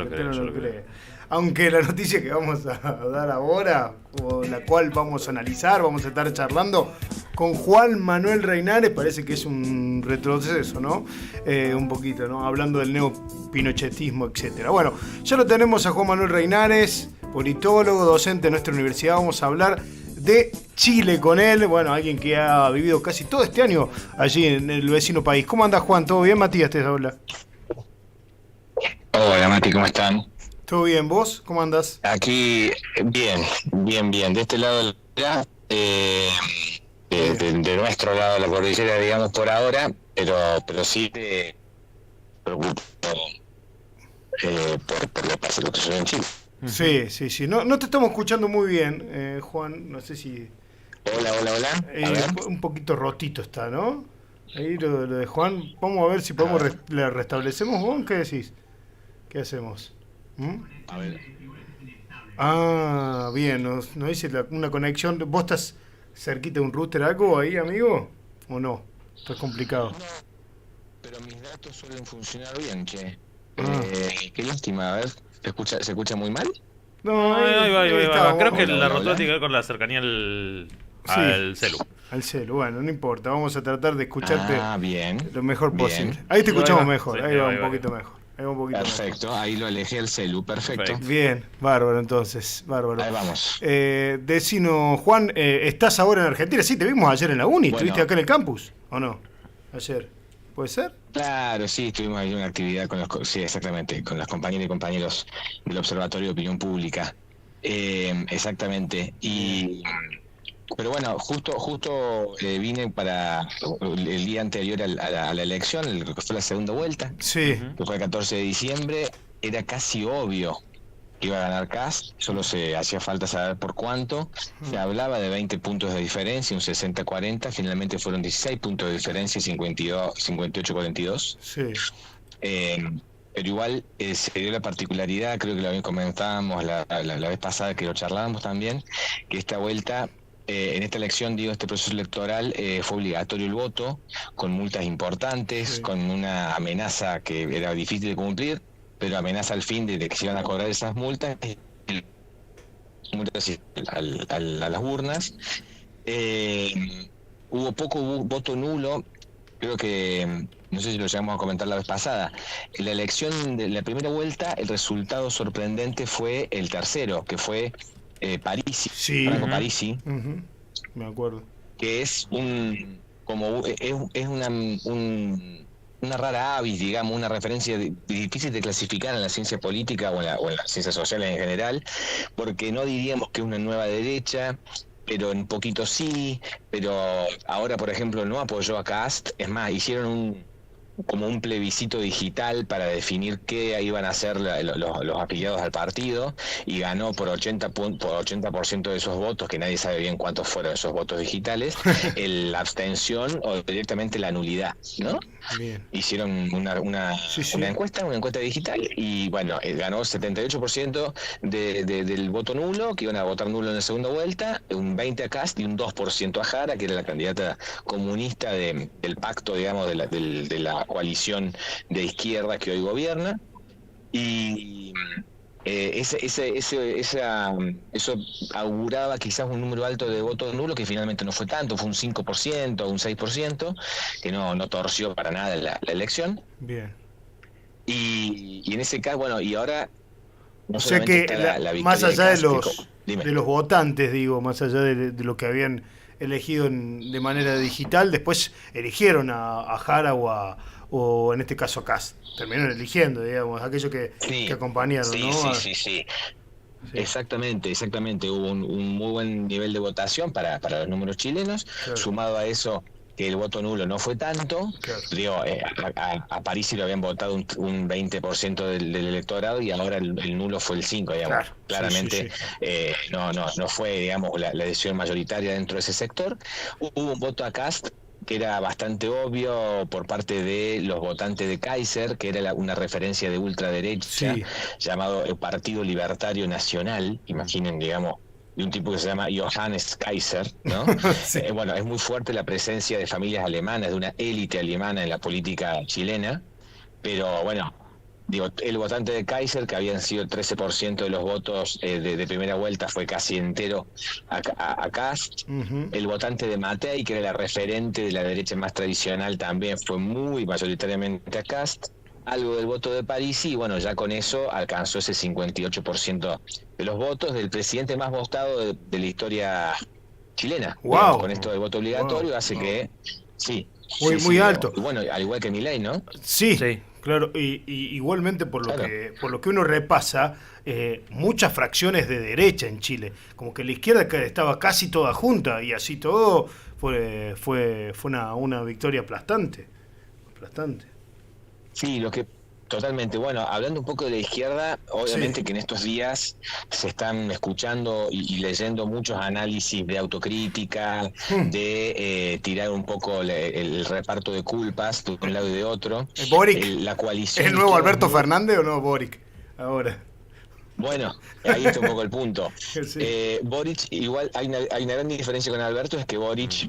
No lo cree. Aunque la noticia que vamos a dar ahora, o la cual vamos a analizar, vamos a estar charlando con Juan Manuel Reinares, parece que es un retroceso, ¿no? Un poquito, ¿no? Hablando del neopinochetismo, etcétera. Bueno, ya lo tenemos a Juan Manuel Reinares, politólogo, docente de nuestra universidad. Vamos a hablar de Chile con él, bueno, alguien que ha vivido casi todo este año allí en el vecino país. ¿Cómo andas, Juan? ¿Todo bien? Matías te habla. Hola Mati, ¿cómo están? ¿Todo bien? ¿Vos? ¿Cómo andás? Aquí, bien, bien, bien. De este lado de la Bien. de nuestro lado de la cordillera, digamos, por ahora, pero sí te preocupo por lo que pasa, lo que sucede en Chile. Sí, sí, sí. No, no te estamos escuchando muy bien, Juan. No sé si... Hola, hola, hola. A ver. un poquito rotito está, ¿no? Ahí lo de Juan. Vamos a ver si A podemos ver, le restablecemos, Juan. ¿Qué decís? ¿Qué hacemos? ¿Mm? a ver. Ah, bien. Nos dice una conexión. ¿Vos estás cerquita de un router algo ahí, amigo? ¿O no? Esto es complicado. No, pero mis datos suelen funcionar bien, che. Ah. Qué lástima, a ver. ¿Se escucha muy mal? No, No, ahí va, ahí va, ahí ahí va. estábamos. Creo que Hola, la hola, rotura hola. tiene que ver con la cercanía Sí, al celu. al celu. Bueno, no importa. Vamos a tratar de escucharte Ah, bien, lo mejor posible. bien. Ahí te Ahí va, escuchamos mejor. sí, Ahí ahí va va, un ahí va. poquito mejor. Ahí va un poquito mejor. Perfecto, ahí lo alejé el celu, perfecto. Perfecto. Bien, bárbaro entonces, bárbaro. Ahí vamos. Decino, Juan, ¿estás ahora en Argentina? Sí, te vimos ayer en la uni. ¿Estuviste Bueno, acá en el campus? ¿O no? Ayer. ¿Puede ser? claro, sí, tuvimos ahí una actividad con sí, exactamente, con las compañeras y compañeros del Observatorio de Opinión Pública. Exactamente. Bien. Pero bueno, justo vine para el día anterior a la elección, que fue la segunda vuelta, Sí. Ujú. que fue el 14 de diciembre. Era casi obvio que iba a ganar Kast, solo se hacía falta saber por cuánto. Se hablaba de 20 puntos de diferencia, un 60-40, finalmente fueron 16 puntos de diferencia, 52, 58-42. Sí. Eh, pero igual se dio la particularidad, creo que lo comentábamos la vez pasada que lo charlábamos también, que esta vuelta, en esta elección, digo, este proceso electoral, fue obligatorio el voto, con multas importantes, Sí. con una amenaza que era difícil de cumplir, pero amenaza al fin de que se iban a cobrar esas multas, multas a las urnas. Hubo poco voto nulo, creo que, no sé si lo llegamos a comentar la vez pasada. En la elección de la primera vuelta, el resultado sorprendente fue el tercero, que fue Parisi, Sí. Franco Ujú. Parisi, Ujú. Me acuerdo. que es es una rara avis, digamos, una referencia difícil de clasificar en la ciencia política o en las ciencias sociales en general, porque no diríamos que es una nueva derecha, pero en poquito sí. Pero ahora, por ejemplo, no apoyó a Kast, es más, hicieron como un plebiscito digital para definir qué iban a hacer los afiliados al partido, y ganó por 80% de esos votos, que nadie sabe bien cuántos fueron esos votos digitales, la abstención o directamente la nulidad, ¿no? Bien. Hicieron Sí, una sí. encuesta digital, y bueno, ganó 78% del voto nulo, que iban a votar nulo en la segunda vuelta, un 20% a Kast y un 2% a Jara, que era la candidata comunista del pacto, digamos, de la coalición de izquierda que hoy gobierna. Y eso auguraba quizás un número alto de votos nulos, que finalmente no fue tanto, fue un 5%, un 6%, que no torció para nada la elección. Bien. Y en ese caso, bueno, y ahora no O sea solamente que está la más victoria de allá Kast, de dime. los votantes, digo, más allá de lo que habían elegido de manera digital, después eligieron a Jara o en este caso a Kast. Terminaron eligiendo, digamos, aquellos que Sí, acompañaron, sí, ¿no? sí, sí, sí. Sí, Exactamente, exactamente. Hubo un muy buen nivel de votación para los números chilenos. claro, Sumado a eso, que el voto nulo no fue tanto. claro. Digo, a París sí lo habían votado un 20% del electorado, y ahora el nulo fue el 5%, digamos. Claro, sí, sí, Claramente sí. no fue, digamos, la decisión mayoritaria dentro de ese sector. Hubo un voto a Cast que era bastante obvio por parte de los votantes de Kaiser, que era una referencia de ultraderecha, Sí, llamado el Partido Libertario Nacional. Imaginen, digamos, de un tipo que se llama Johannes Kaiser, ¿no? sí, Bueno, es muy fuerte la presencia de familias alemanas, de una élite alemana en la política chilena, pero bueno, Digo, el votante de Kaiser, que habían sido el 13% de los votos de primera vuelta, fue casi entero a Kast. Ujú. El votante de Matei, que era la referente de la derecha más tradicional, también fue muy mayoritariamente a Kast. Algo del voto de Parisi, y bueno, ya con eso alcanzó ese 58% de los votos del presidente más votado de la historia chilena. Digamos, Wow. con esto del voto Wow. obligatorio hace que, sí, Muy, sí, muy sí, alto. y bueno, al igual que Milei, ¿no? Sí, Sí. claro. Igualmente Claro. por lo que uno repasa, muchas fracciones de derecha en Chile. Como que la izquierda estaba casi toda junta y así todo fue una victoria aplastante. Aplastante. Sí, lo que totalmente. Bueno, hablando un poco de la izquierda, Sí. obviamente que en estos días se están escuchando y leyendo muchos análisis de autocrítica, Hmm. de tirar un poco el reparto de culpas de un lado y de otro. ¿Boric? La ¿Es coalición el de nuevo izquierda es Alberto muy... Fernández o no Boric? Ahora. Bueno, ahí está un poco el punto. Sí. Boric, igual hay una gran diferencia con Alberto, es que Boric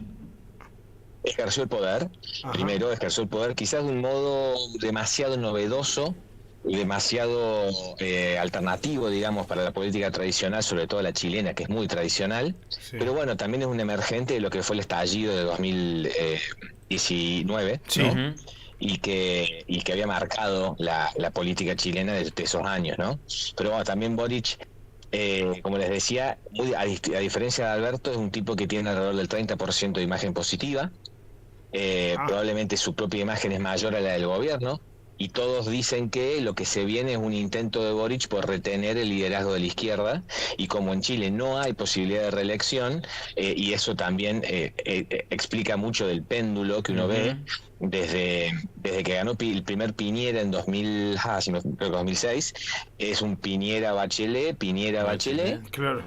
ejerció el poder, Ajá. primero ejerció el poder quizás de un modo demasiado novedoso, demasiado alternativo, digamos, para la política tradicional, sobre todo la chilena, que es muy tradicional, Sí. pero bueno, también es un emergente de lo que fue el estallido de 2019, Sí. ¿no? Ujú. Y que había marcado la política chilena de esos años, ¿no? Pero bueno, también Boric, como les decía, a diferencia de Alberto, es un tipo que tiene alrededor del 30% de imagen positiva. Ah, Probablemente su propia imagen es mayor a la del gobierno, y todos dicen que lo que se viene es un intento de Boric por retener el liderazgo de la izquierda, y como en Chile no hay posibilidad de reelección, y eso también explica mucho del péndulo que uno ve Ujú. desde que ganó el primer Piñera en 2000, creo que 2006, es un Piñera Bachelet, Bachelet. claro.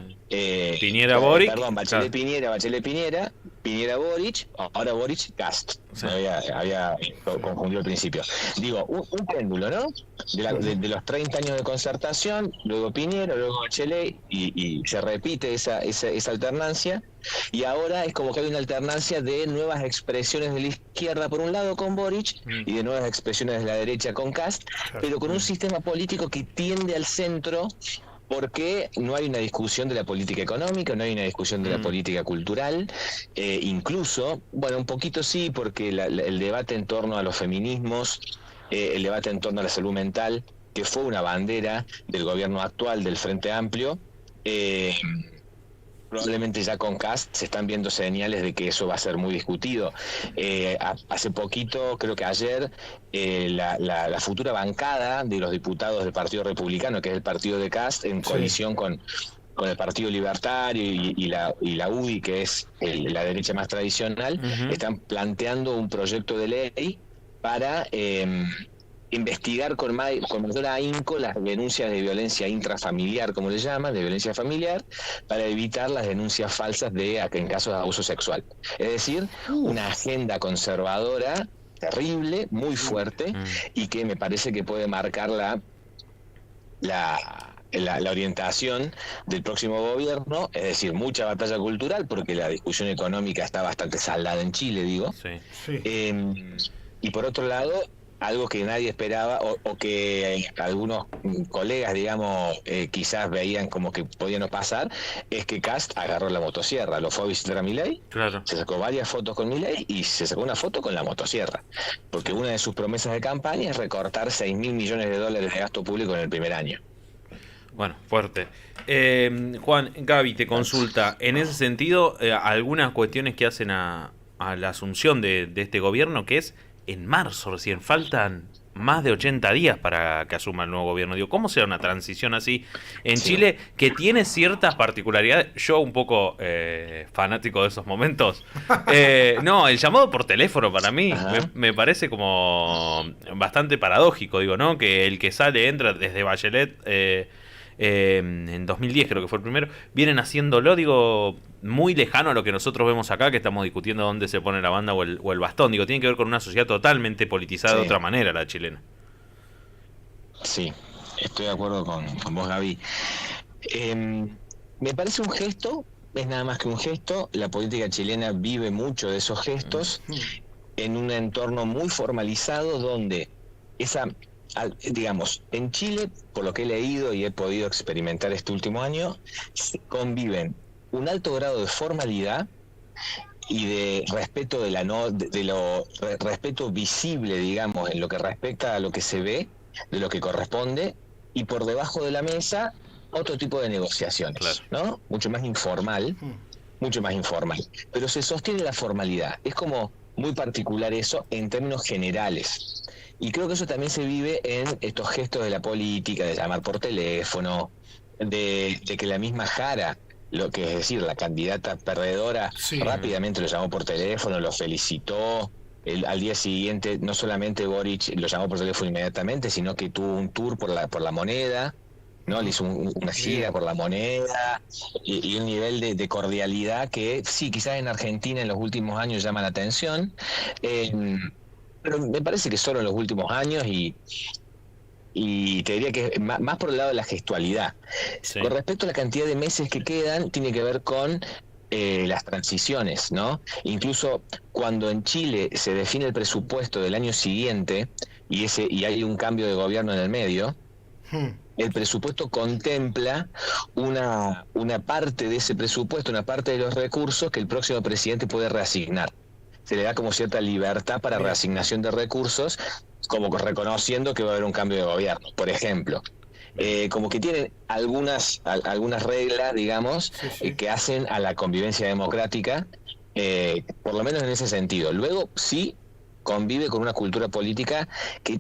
Piñera Boric. perdón, Claro. Bachelet Piñera, Piñera Boric, ahora Boric Cast. Sí. Me había confundido al principio. Digo, un péndulo, ¿no? De los 30 años de concertación, luego Piñera, luego Bachelet, y se repite esa alternancia. Y ahora es como que hay una alternancia de nuevas expresiones de la izquierda, por un lado con Boric, y de nuevas expresiones de la derecha con Cast, Claro. pero con un sistema político que tiende al centro, porque no hay una discusión de la política económica, no hay una discusión de la política cultural, incluso, bueno, un poquito sí, porque el debate en torno a los feminismos, el debate en torno a la salud mental, que fue una bandera del gobierno actual del Frente Amplio, eh, probablemente ya con Kast se están viendo señales de que eso va a ser muy discutido. Hace poquito, creo que ayer, la futura bancada de los diputados del Partido Republicano, que es el partido de Kast, en Sí. coalición con el Partido Libertario y la UDI, que es la derecha más tradicional, Ujú. están planteando un proyecto de ley para investigar con mayor ahínco las denuncias de violencia intrafamiliar, como le llaman, de violencia familiar, para evitar las denuncias falsas en casos de abuso sexual. Es decir, una agenda conservadora terrible, muy fuerte, y que me parece que puede marcar la orientación del próximo gobierno, es decir, mucha batalla cultural, porque la discusión económica está bastante saldada en Chile, digo. Sí. Sí. Y por otro lado, algo que nadie esperaba, o que algunos colegas, digamos, quizás veían como que podía no pasar, es que Kast agarró la motosierra, lo fue a visitar a Milei, Claro. se sacó varias fotos con Milei y se sacó una foto con la motosierra, porque una de sus promesas de campaña es recortar 6.000 millones de dólares de gasto público en el primer año. Bueno, fuerte. Juan, Gaby te consulta. En ese sentido, algunas cuestiones que hacen a la asunción de este gobierno, que es en marzo recién. Faltan más de 80 días para que asuma el nuevo gobierno. Digo, ¿cómo será una transición así en Sí. Chile que tiene ciertas particularidades? Yo un poco fanático de esos momentos. No, el llamado por teléfono para mí Ajá. me parece como bastante paradójico, digo, ¿no? Que el que sale entra desde Bachelet en 2010 creo que fue el primero, vienen haciéndolo, digo, muy lejano a lo que nosotros vemos acá, que estamos discutiendo dónde se pone la banda o el bastón. Digo, tiene que ver con una sociedad totalmente politizada de Sí. otra manera, la chilena. Sí, estoy de acuerdo con vos, Gaby. Me parece un gesto, es nada más que un gesto. La política chilena vive mucho de esos gestos en un entorno muy formalizado donde esa digamos, en Chile, por lo que he leído y he podido experimentar este último año, conviven un alto grado de formalidad y de respeto respeto visible, digamos, en lo que respecta a lo que se ve, de lo que corresponde, y por debajo de la mesa otro tipo de negociaciones, claro, ¿no? Mucho más informal, pero se sostiene la formalidad. Es como muy particular eso en términos generales. Y creo que eso también se vive en estos gestos de la política, de llamar por teléfono, de que la misma Jara, lo que es decir, la candidata perdedora, Sí. rápidamente lo llamó por teléfono, lo felicitó. Al día siguiente, no solamente Boric lo llamó por teléfono inmediatamente, sino que tuvo un tour por la Moneda, ¿no? Le hizo una gira por la Moneda y un nivel de cordialidad que sí, quizás en Argentina en los últimos años llama la atención, pero me parece que solo en los últimos años y te diría que más por el lado de la gestualidad. sí. Con respecto a la cantidad de meses que quedan, tiene que ver con las transiciones, ¿no? Incluso cuando en Chile se define el presupuesto del año siguiente y hay un cambio de gobierno en el medio, el presupuesto contempla una parte de ese presupuesto, una parte de los recursos que el próximo presidente puede reasignar. Se le da como cierta libertad para reasignación de recursos, como reconociendo que va a haber un cambio de gobierno, por ejemplo. Como que tienen algunas reglas, digamos, que hacen a la convivencia democrática, por lo menos en ese sentido. Luego sí convive con una cultura política que,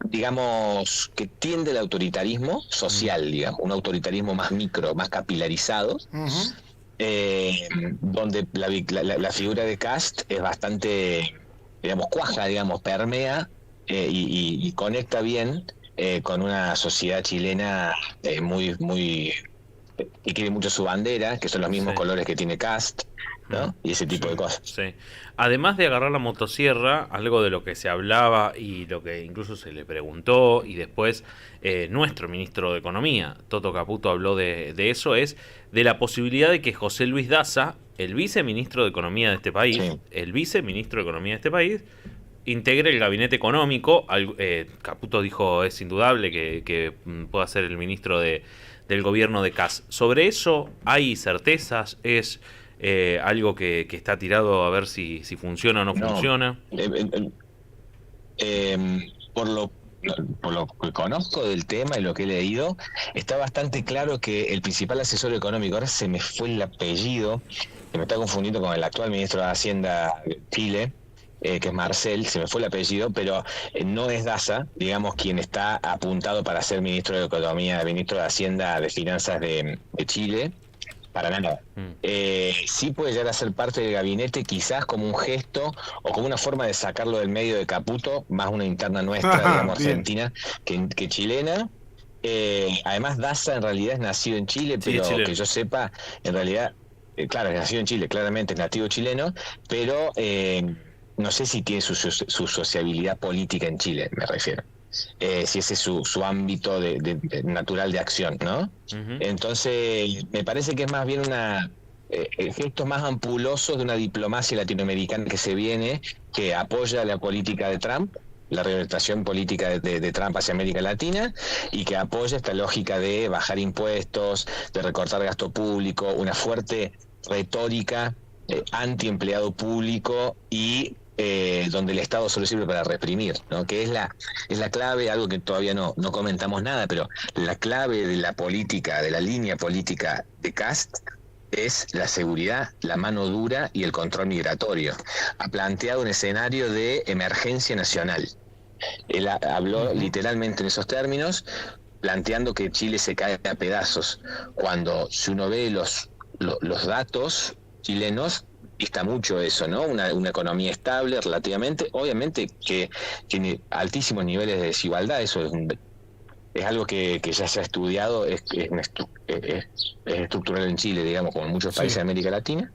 digamos, que tiende al autoritarismo social, digamos, un autoritarismo más micro, más capilarizado, donde la figura de Kast es bastante, digamos, cuaja, digamos, permea y conecta bien con una sociedad chilena muy que quiere mucho su bandera, que son los mismos colores que tiene Kast, ¿no? Y ese tipo de cosas. Sí. Además de agarrar la motosierra, algo de lo que se hablaba y lo que incluso se le preguntó, y después nuestro ministro de Economía, Toto Caputo, habló de eso, es de la posibilidad de que José Luis Daza, el viceministro de Economía de este país, integre el gabinete económico. Caputo dijo, es indudable que pueda ser el ministro del gobierno de Kast. Sobre eso, ¿hay certezas? ¿Es algo que está tirado a ver si funciona o no funciona? Por lo que conozco del tema y lo que he leído, está bastante claro que el principal asesor económico, ahora se me fue el apellido, que me está confundiendo con el actual ministro de Hacienda de Chile, que es Marcel, se me fue el apellido, pero no es Daza, digamos, quien está apuntado para ser ministro de Economía, ministro de Hacienda, de Finanzas de Chile, para nada. Sí puede llegar a ser parte del gabinete, quizás como un gesto o como una forma de sacarlo del medio de Caputo, más una interna nuestra, digamos, argentina, que chilena. Además, Daza en realidad es nacido en Chile, pero que yo sepa, en realidad, claro, es nacido en Chile, claramente es nativo chileno, pero no sé si tiene su sociabilidad política en Chile, me refiero. Si ese es su ámbito de natural de acción, ¿no? Entonces, me parece que es más bien gestos más ampulosos de una diplomacia latinoamericana que se viene, que apoya la política de Trump, la reorientación política de Trump hacia América Latina, y que apoya esta lógica de bajar impuestos, de recortar gasto público, una fuerte retórica anti-empleado público y donde el Estado solo sirve para reprimir, ¿no? Que es la clave, algo que todavía no comentamos nada, pero la clave de la política, de la línea política de Kast, es la seguridad, la mano dura y el control migratorio. Ha planteado un escenario de emergencia nacional. Él habló literalmente en esos términos, planteando que Chile se cae a pedazos. Cuando, si uno ve los datos chilenos, está mucho eso, ¿no? Una economía estable relativamente, obviamente que tiene altísimos niveles de desigualdad, eso es algo que ya se ha estudiado, es estructural en Chile, digamos, como en muchos países de América Latina,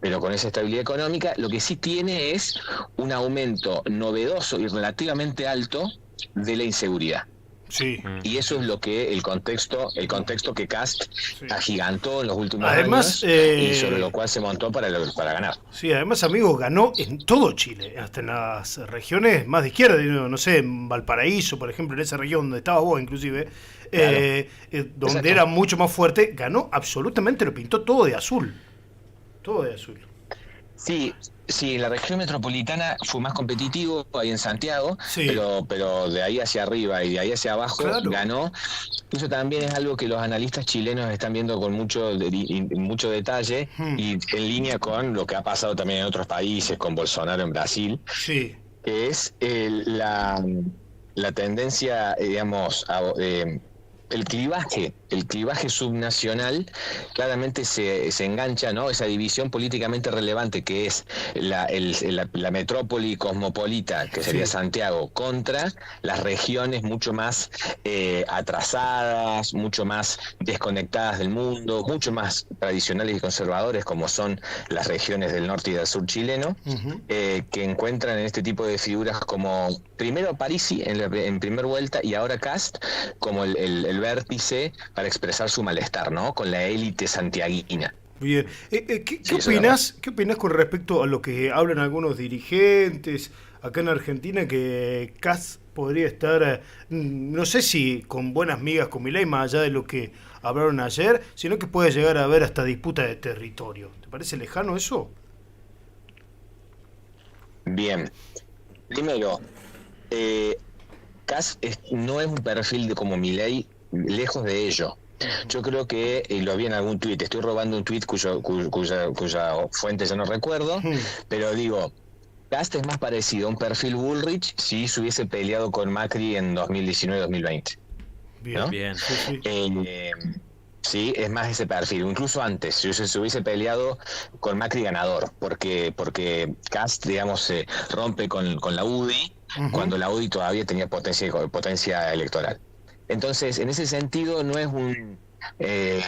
pero con esa estabilidad económica, lo que sí tiene es un aumento novedoso y relativamente alto de la inseguridad. Sí. Y eso es lo que el contexto que Kast agigantó en los últimos Además, años y sobre lo cual se montó para ganar. Sí, además, amigos, ganó en todo Chile, hasta en las regiones más de izquierda, no sé, en Valparaíso, por ejemplo, en esa región donde estaba vos, inclusive, Claro. donde Exacto. era mucho más fuerte, ganó absolutamente, lo pintó todo de azul. Todo de azul. Sí, la región metropolitana fue más competitivo ahí en Santiago, Sí. pero de ahí hacia arriba y de ahí hacia abajo Claro. ganó. Eso también es algo que los analistas chilenos están viendo con mucho detalle y en línea con lo que ha pasado también en otros países, con Bolsonaro en Brasil, Sí. que es la tendencia, digamos, el clivaje subnacional claramente se engancha, ¿no? Esa división políticamente relevante que es la metrópoli cosmopolita, que sería Santiago, contra las regiones mucho más atrasadas, mucho más desconectadas del mundo, mucho más tradicionales y conservadores, como son las regiones del norte y del sur chileno, que encuentran en este tipo de figuras como primero Parisi en primera vuelta y ahora Kast como el vértice para expresar su malestar, ¿no? Con la élite santiaguina. Bien. ¿Qué Sí, eso opinás con respecto a lo que hablan algunos dirigentes acá en Argentina, que Kast podría estar, no sé si con buenas migas con Milei, más allá de lo que hablaron ayer, sino que puede llegar a haber hasta disputa de territorio? ¿Te parece lejano eso? Bien. Primero, Kast no es un perfil como Milei, lejos de ello. Yo creo que lo vi en algún tuit, estoy robando un tuit cuya fuente ya no recuerdo, pero digo, Kast es más parecido a un perfil Bullrich si se hubiese peleado con Macri en 2019-2020. Bien, ¿no? bien. Sí. Sí, es más ese perfil, incluso antes, si se hubiese peleado con Macri ganador, porque Kast, digamos, se rompe con la UDI, cuando la UDI todavía tenía potencia electoral. Entonces, en ese sentido, no es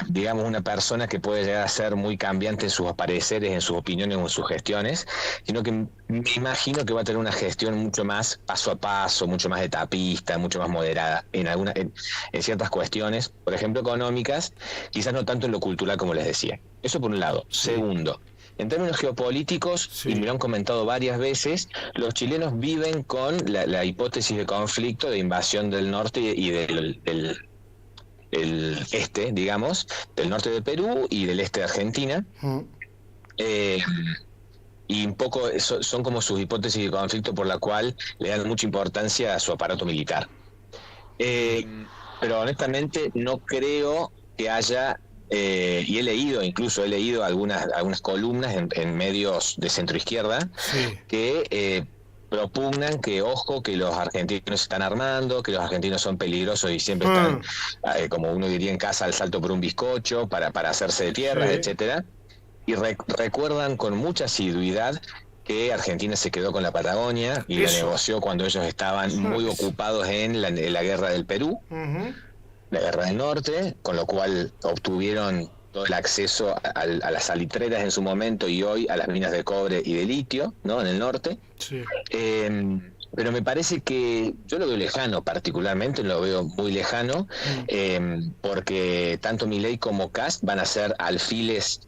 digamos, una persona que puede llegar a ser muy cambiante en sus pareceres, en sus opiniones o en sus gestiones, sino que me imagino que va a tener una gestión mucho más paso a paso, mucho más etapista, mucho más moderada en ciertas cuestiones, por ejemplo, económicas, quizás no tanto en lo cultural como les decía. Eso por un lado. Sí. Segundo, en términos geopolíticos, Sí. y me lo han comentado varias veces, los chilenos viven con la hipótesis de conflicto, de invasión del norte y del este, digamos, del norte de Perú y del este de Argentina. Y un poco son como sus hipótesis de conflicto por la cual le dan mucha importancia a su aparato militar. Pero honestamente no creo que haya, y he leído algunas columnas en medios de centroizquierda, que propugnan que, ojo, que los argentinos se están armando, que los argentinos son peligrosos y siempre están, como uno diría en casa, al salto por un bizcocho para hacerse de tierra, etcétera. Y recuerdan con mucha asiduidad que Argentina se quedó con la Patagonia y la negoció cuando ellos estaban muy ocupados en la guerra del Perú, la guerra del norte, con lo cual obtuvieron todo el acceso a las salitreras en su momento y hoy a las minas de cobre y de litio, ¿no? En el norte. Sí. Pero me parece que yo lo veo lejano, particularmente lo veo muy lejano, porque tanto Milei como Kast van a ser alfiles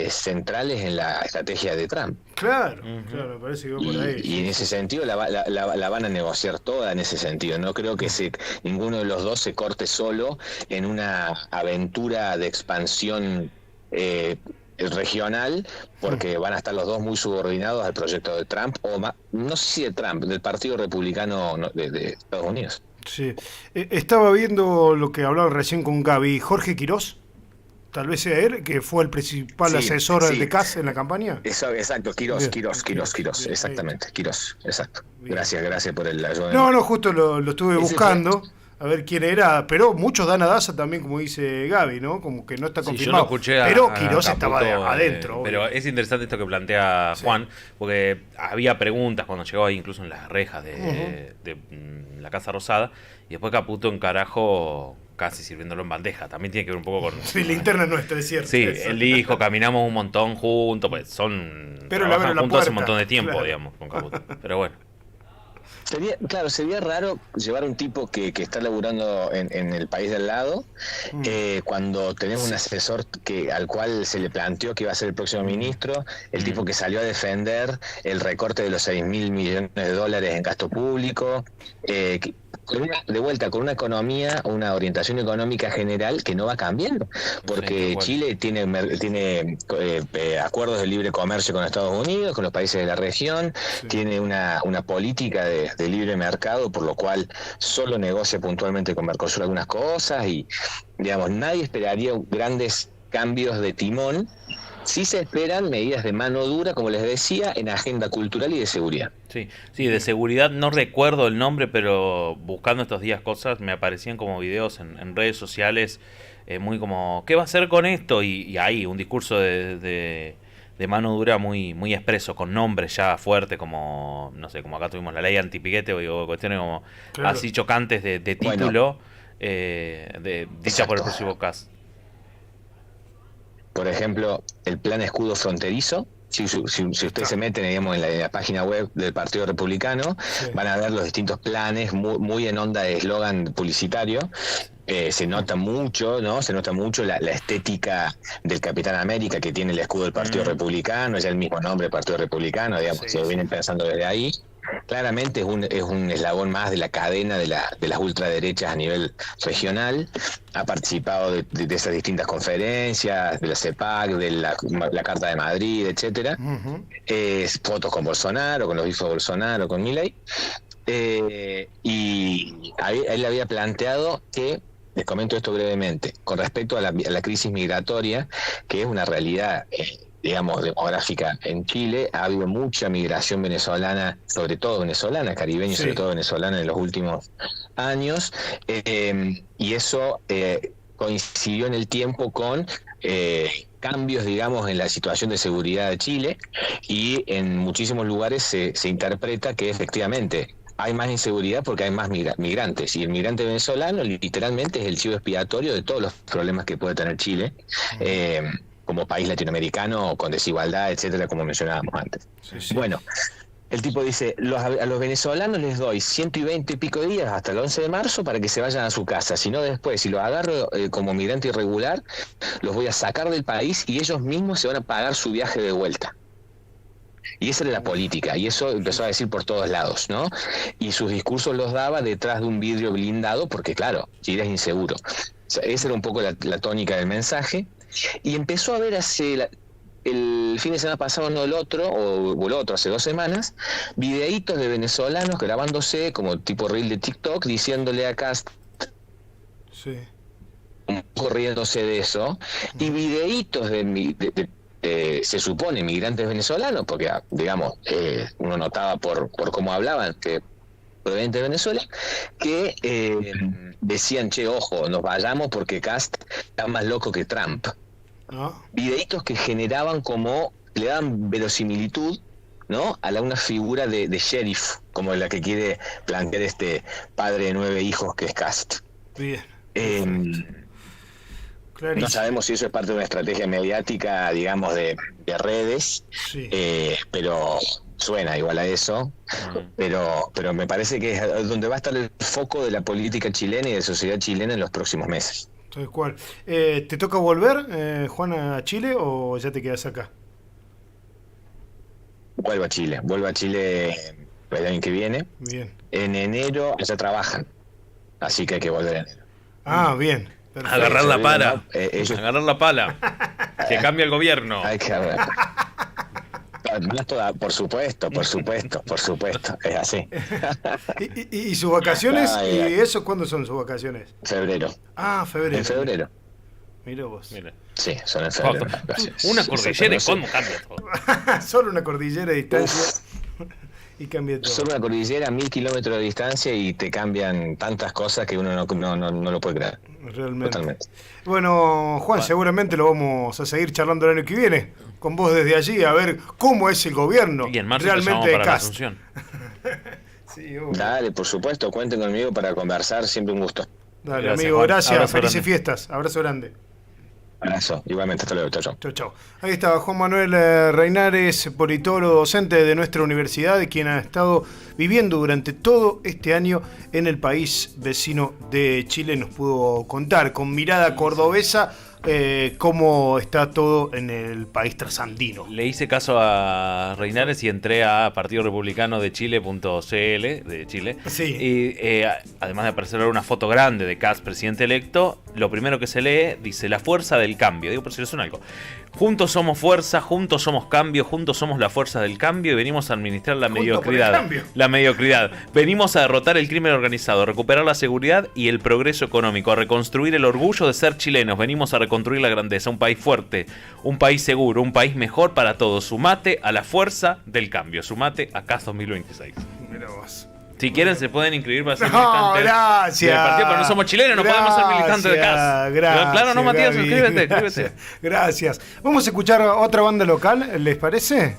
centrales en la estrategia de Trump. Claro, me parece que va por ahí. Y en ese sentido la van a negociar toda en ese sentido. No creo que ninguno de los dos se corte solo en una aventura de expansión regional, porque van a estar los dos muy subordinados al proyecto de Trump, no sé si de Trump, del Partido Republicano de Estados Unidos. Sí. Estaba viendo lo que hablaba recién con Gaby. Jorge Quirós, tal vez sea él, que fue el principal asesor de Kast en la campaña. Eso, exacto, Quirós, exactamente, Quirós, exacto. Gracias por el ayuda. No, justo lo estuve buscando, a ver quién era, pero muchos dan a Daza también, como dice Gaby, ¿no? Como que no está confirmado. Yo no escuché pero Quirós estaba adentro. Pero es interesante esto que plantea Juan, porque había preguntas cuando llegó ahí, incluso en las rejas de la Casa Rosada, y después Caputo encarajo casi sirviéndolo en bandeja. También tiene que ver un poco con... Sí, la interna nuestra, es cierto. Sí, él dijo, caminamos un montón juntos, pues trabajan juntos hace un montón de tiempo, digamos, con Caputo. Pero bueno. Sería raro llevar un tipo que está laburando en el país de al lado, cuando tenemos un asesor al cual se le planteó que iba a ser el próximo ministro, el tipo que salió a defender el recorte de los 6.000 millones de dólares en gasto público, con una economía, una orientación económica general que no va cambiando, porque Sí, Chile tiene acuerdos de libre comercio con Estados Unidos, con los países de la región, tiene una política de libre mercado, por lo cual solo negocia puntualmente con Mercosur algunas cosas y, digamos, nadie esperaría grandes cambios de timón. Sí se esperan medidas de mano dura, como les decía, en agenda cultural y de seguridad. Sí, de seguridad no recuerdo el nombre, pero buscando estos días cosas me aparecían como videos en redes sociales, muy como, ¿qué va a hacer con esto? Y ahí un discurso de mano dura muy expreso, con nombres ya fuertes, como, no sé, como acá tuvimos la ley antipiquete o cuestiones como así chocantes de título, dicha por el próximo caso. Por ejemplo, el plan escudo fronterizo. Si ustedes se meten, digamos, en la página web del Partido Republicano, van a ver los distintos planes, muy en onda de eslogan publicitario. Se nota mucho, ¿no? Se nota mucho la estética del Capitán América que tiene el escudo del Partido Republicano, ya el mismo nombre, Partido Republicano, digamos, se lo vienen pensando desde ahí. Claramente es un eslabón más de la cadena de las ultraderechas a nivel regional. Ha participado de esas distintas conferencias, de la CEPAC, de la Carta de Madrid, etcétera. Fotos con Bolsonaro, con los hijos de Bolsonaro, con Milei. Y él había planteado que, les comento esto brevemente, con respecto a la crisis migratoria, que es una realidad digamos, demográfica en Chile, ha habido mucha migración venezolana, sobre todo venezolana, caribeña y sobre todo venezolana en los últimos años, y eso coincidió en el tiempo con cambios, digamos, en la situación de seguridad de Chile, y en muchísimos lugares se interpreta que efectivamente hay más inseguridad porque hay más migrantes, y el migrante venezolano literalmente es el chivo expiatorio de todos los problemas que puede tener Chile, como país latinoamericano, con desigualdad, etcétera, como mencionábamos antes. Bueno, el tipo dice, a los venezolanos les doy 120 y pico días hasta el 11 de marzo para que se vayan a su casa, si no después, si los agarro como migrante irregular, los voy a sacar del país y ellos mismos se van a pagar su viaje de vuelta. Y esa era la política, y eso empezó a decir por todos lados, ¿no? Y sus discursos los daba detrás de un vidrio blindado, porque claro, Chile es inseguro. O sea, esa era un poco la tónica del mensaje. Y empezó a ver el fin de semana pasado, no el otro, o el otro, hace 2 semanas, videitos de venezolanos grabándose como tipo reel de TikTok, diciéndole a Cast, corriéndose de eso, y videitos se supone migrantes venezolanos, porque digamos, uno notaba por cómo hablaban que provenientes de Venezuela, que decían, che, ojo, nos vayamos porque Cast está más loco que Trump. Videitos que generaban le daban verosimilitud, ¿no? A una figura de sheriff, como la que quiere plantear este padre de 9 hijos que es Cast. Bien. No sabemos si eso es parte de una estrategia mediática, digamos, de redes, pero suena igual a eso, pero me parece que es donde va a estar el foco de la política chilena y de la sociedad chilena en los próximos meses. Tal cual. ¿Te toca volver, Juan, a Chile o ya te quedas acá? Vuelvo a Chile el año que viene. Bien. En enero ya trabajan, así que hay que volver en enero. Bien. Perfecto. Agarrar la pala. Agarrar la pala. Que cambia el gobierno. Hay que agarrar. Por supuesto, es así. ¿Y sus vacaciones? ¿Y eso cuándo son sus vacaciones? Febrero. Febrero. En febrero. Mira vos. Sí, son en febrero. Una cordillera y cómo cambia todo. Solo una cordillera de distancia. Y cambia todo. Solo una cordillera, 1000 kilómetros de distancia y te cambian tantas cosas que uno no lo puede creer. Realmente. Totalmente. Bueno, Juan, seguramente lo vamos a seguir charlando el año que viene con vos desde allí, a ver cómo es el gobierno y en marzo realmente de para la Cast. Asunción. Dale, por supuesto, cuenten conmigo para conversar, siempre un gusto. Dale, Gracias, amigo, Juan. gracias, Abrazo felices grande. fiestas, abrazo grande. Abrazo, igualmente, hasta luego, chao, chao. Chau, chau. Ahí está Juan Manuel Reinares, politólogo docente de nuestra universidad, quien ha estado viviendo durante todo este año en el país vecino de Chile. Nos pudo contar con mirada cordobesa cómo está todo en el país trasandino. Le hice caso a Reinares y entré a Partido Republicano de Chile.cl de Chile. Sí. Y además de aparecer una foto grande de Kast, presidente electo, lo primero que se lee dice la fuerza del cambio. Digo, por si les suena algo. Juntos somos fuerza, juntos somos cambio, juntos somos la fuerza del cambio y venimos a administrar la mediocridad. La mediocridad. Venimos a derrotar el crimen organizado, a recuperar la seguridad y el progreso económico, a reconstruir el orgullo de ser chilenos. Venimos a reconstruir la grandeza, un país fuerte, un país seguro, un país mejor para todos. Sumate a la fuerza del cambio. Sumate a CAS 2026. Mirá vos. Si quieren se pueden inscribir para ser No, militantes gracias. del partido, pero no somos chilenos, no podemos ser militantes de CAS. Gracias, Claro, no, Matías, Gaby, inscríbete. Gracias. Vamos a escuchar otra banda local, ¿les parece?